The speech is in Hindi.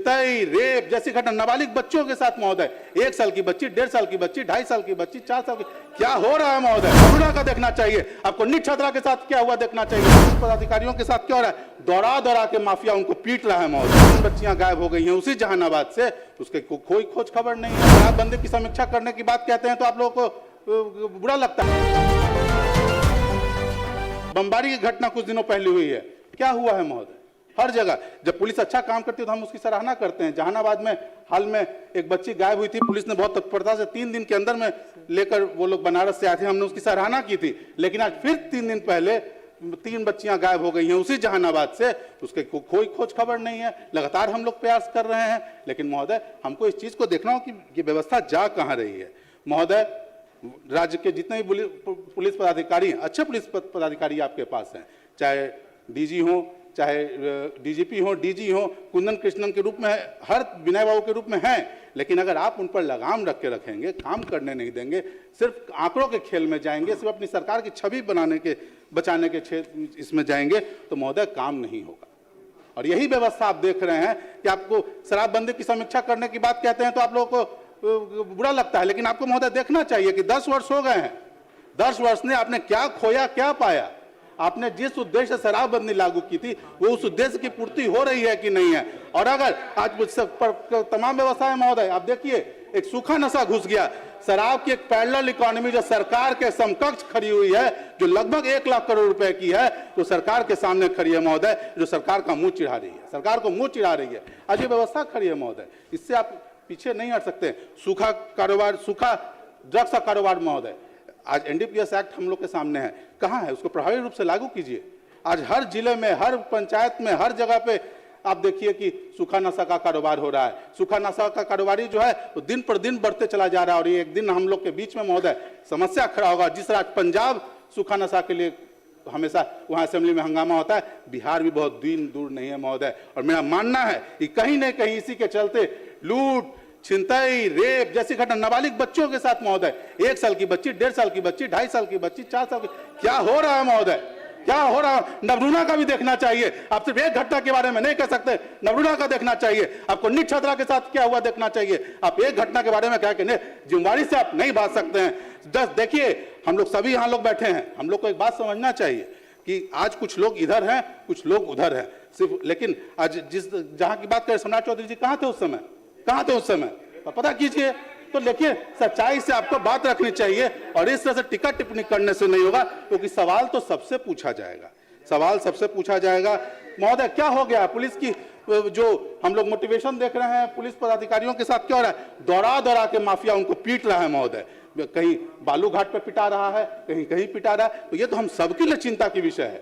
छिनताई, रेप जैसी घटना नाबालिग बच्चों के साथ महोदय, 1 साल की बच्ची, 1.5 साल की बच्ची, 2.5 साल की बच्ची, 4 साल की, क्या हो रहा है महोदय? करुणा का देखना चाहिए आपको। नीट छात्रा के साथ क्या हुआ देखना चाहिए। पुलिस पदाधिकारियों के साथ क्या हो रहा है? दौड़ा दौड़ा के माफिया उनको पीट रहा है महोदय। 3 बच्चियां गायब हो गई हैं उसी जहानाबाद से, उसके कोई खोज खबर नहीं है। शराबबंदी की समीक्षा करने की बात कहते हैं तो आप लोगों को बुरा लगता है। बमबारी की घटना कुछ दिनों पहले हुई है, क्या हुआ है महोदय? हर जगह जब पुलिस अच्छा काम करती है तो हम उसकी सराहना करते हैं। जहानाबाद में हाल में एक बच्ची गायब हुई थी, पुलिस ने बहुत तत्परता से 3 दिन के अंदर में लेकर, वो लोग बनारस से आए थे, हमने उसकी सराहना की थी। लेकिन आज फिर 3 दिन पहले 3 बच्चियां गायब हो गई हैं उसी जहानाबाद से, उसके कोई खोज खबर नहीं है। लगातार हम लोग प्रयास कर रहे हैं, लेकिन महोदय हमको इस चीज को देखना हो कि ये व्यवस्था जा कहां रही है। महोदय, राज्य के जितने भी पुलिस पदाधिकारी हैं, अच्छे पुलिस पदाधिकारी आपके पास हैं, चाहे डीजी हो, चाहे डीजीपी हो, डीजी हो, कुंदन कृष्णन के रूप में, हर विनय बाबू के रूप में हैं। लेकिन अगर आप उन पर लगाम रख के रखेंगे, काम करने नहीं देंगे, सिर्फ आंकड़ों के खेल में जाएंगे, सिर्फ अपनी सरकार की छवि बचाने के क्षेत्र इसमें जाएंगे, तो महोदय काम नहीं होगा। और यही व्यवस्था आप देख रहे हैं कि आपको शराबबंदी की समीक्षा करने की बात कहते हैं तो आप लोगों को बुरा लगता है। लेकिन आपको महोदय देखना चाहिए कि 10 वर्ष हो गए हैं, 10 वर्ष ने आपने क्या खोया, क्या पाया? आपने जिस उद्देश्य से शराबबंदी लागू की थी, वो उस उद्देश्य की पूर्ति हो रही है कि नहीं है? और अगर आज तमाम व्यवस्थाएं महोदय, आप देखिए, एक सूखा नशा घुस गया। शराब की एक पैरेलल इकोनॉमी जो सरकार के समकक्ष खड़ी हुई है, जो लगभग 1 लाख करोड़ रुपए की है, तो सरकार के सामने खड़ी है महोदय, जो सरकार का मुंह चिढ़ा रही है, सरकार को मुंह चिढ़ा रही है। आज ये व्यवस्था खड़ी है महोदय, इससे आप पीछे नहीं हट सकते। सूखा कारोबार, सूखा ड्रग्स का कारोबार महोदय, आज एनडीपीएस एक्ट हम लोग के सामने है, कहाँ है? उसको प्रभावी रूप से लागू कीजिए। आज हर जिले में, हर पंचायत में, हर जगह पे आप देखिए कि सूखा नशा का कारोबार हो रहा है। सूखा नशा का कारोबारी जो है वो दिन पर दिन बढ़ते चला जा रहा है। और ये एक दिन हम लोग के बीच में महोदय समस्या खड़ा होगा। जिस राज्य पंजाब सूखा नशा के लिए हमेशा वहां असेंबली में हंगामा होता है, बिहार भी बहुत दिन दूर नहीं है महोदय। और मेरा मानना है कि कहीं न कहीं इसी के चलते लूट, छिनताई, रेप जैसी घटना नाबालिग बच्चों के साथ महोदय, 1 साल की बच्ची, 1.5 साल की बच्ची, 2.5 साल की बच्ची, 4 साल की, क्या हो रहा है महोदय? क्या हो रहा है? नवरूणा का भी देखना चाहिए। आप सिर्फ एक घटना के बारे में नहीं कह सकते, नवरूणा का देखना चाहिए आपको। नीट छात्रा के साथ क्या हुआ देखना चाहिए। आप एक घटना के बारे में क्या कहने, जिम्मेदारी से आप नहीं बात सकते हैं। जस्ट देखिए, हम लोग सभी यहाँ लोग बैठे हैं, हम लोग को एक बात समझना चाहिए कि आज कुछ लोग इधर हैं, कुछ लोग उधर हैं सिर्फ। लेकिन आज जहां की बात करें, सम्राट चौधरी जी कहाँ थे उस समय? कहाँ थे उस समय? पता कीजिए। तो देखिए, सच्चाई से आपको बात रखनी चाहिए और इस तरह से टिक्का टिप्पणी करने से नहीं होगा, क्योंकि सवाल तो सबसे पूछा जाएगा, सवाल सबसे पूछा जाएगा। महोदय, क्या हो गया? पुलिस की जो हम लोग मोटिवेशन देख रहे हैं, पुलिस पदाधिकारियों के साथ क्या हो रहा है? दौड़ा दौड़ा के माफिया उनको पीट रहा है महोदय। कहीं बालू घाट पर पिटा रहा है, कहीं कहीं पिटा रहा है। तो ये तो हम सबके लिए चिंता की विषय है।